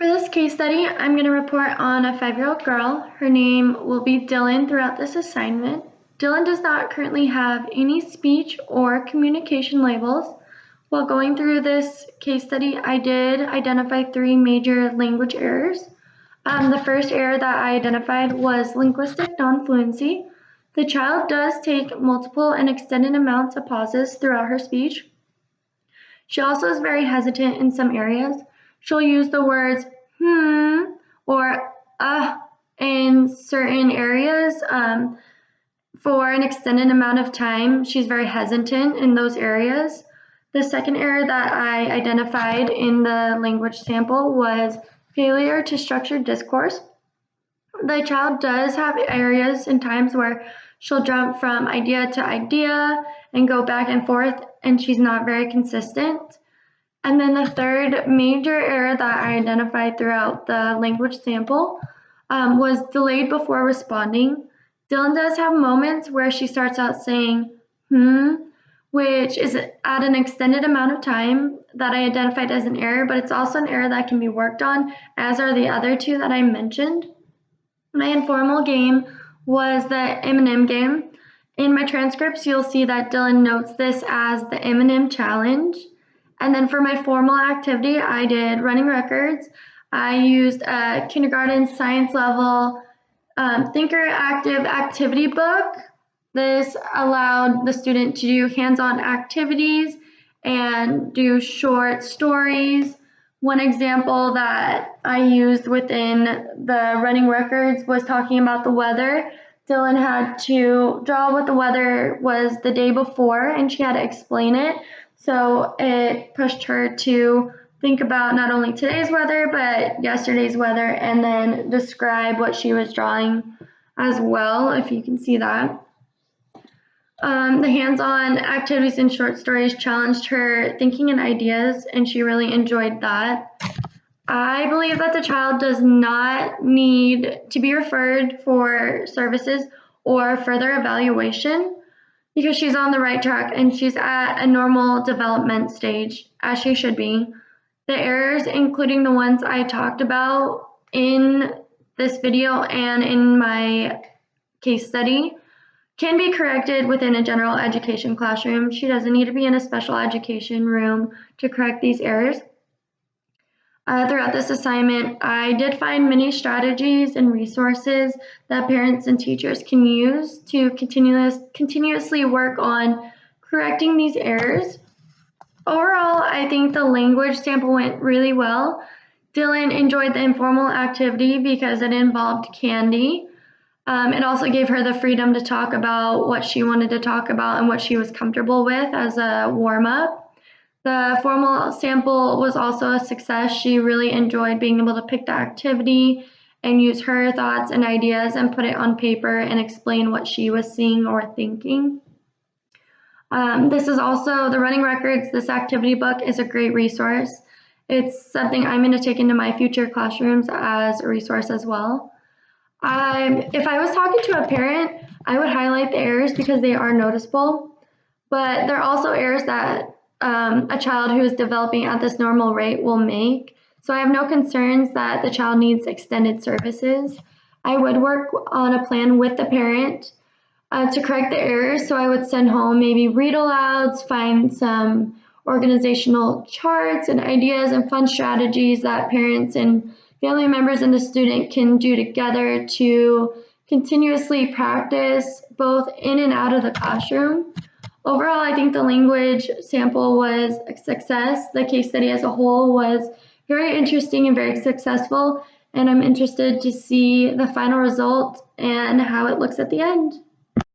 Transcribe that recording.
For this case study, I'm going to report on a 5-year-old girl. Her name will be Dylan throughout this assignment. Dylan does not currently have any speech or communication labels. While going through this case study, I did identify 3 major language errors. The first error that I identified was linguistic non-fluency. The child does take multiple and extended amounts of pauses throughout her speech. She also is very hesitant in some areas. She'll use the words or in certain areas for an extended amount of time. She's very hesitant in those areas. The second error that I identified in the language sample was failure to structure discourse. The child does have areas and times where she'll jump from idea to idea and go back and forth, and she's not very consistent. And then the third major error that I identified throughout the language sample was delayed before responding. Dylan does have moments where she starts out saying, which is at an extended amount of time that I identified as an error, but it's also an error that can be worked on, as are the other 2 that I mentioned. My informal game was the M&M game. In my transcripts, you'll see that Dylan notes this as the M&M challenge. And then for my formal activity, I did running records. I used a kindergarten science level Thinker Active activity book. This allowed the student to do hands-on activities and do short stories. One example that I used within the running records was talking about the weather. Dylan had to draw what the weather was the day before, and she had to explain it. So it pushed her to think about not only today's weather, but yesterday's weather, and then describe what she was drawing as well, if you can see that. The hands-on activities and short stories challenged her thinking and ideas, and she really enjoyed that. I believe that the child does not need to be referred for services or further evaluation, because she's on the right track and she's at a normal development stage, as she should be. The errors, including the ones I talked about in this video and in my case study, can be corrected within a general education classroom. She doesn't need to be in a special education room to correct these errors. Throughout this assignment, I did find many strategies and resources that parents and teachers can use to continuously work on correcting these errors. Overall, I think the language sample went really well. Dylan enjoyed the informal activity because it involved candy. It also gave her the freedom to talk about what she wanted to talk about and what she was comfortable with as a warm-up. The formal sample was also a success. She really enjoyed being able to pick the activity and use her thoughts and ideas and put it on paper and explain what she was seeing or thinking. This is also the running records. This activity book is a great resource. It's something I'm going to take into my future classrooms as a resource as well. If I was talking to a parent, I would highlight the errors because they are noticeable, but there are also errors that a child who is developing at this normal rate will make. So I have no concerns that the child needs extended services. I would work on a plan with the parent to correct the errors. So I would send home maybe read alouds, find some organizational charts and ideas and fun strategies that parents and family members and the student can do together to continuously practice both in and out of the classroom. Overall, I think the language sample was a success. The case study as a whole was very interesting and very successful, and I'm interested to see the final result and how it looks at the end.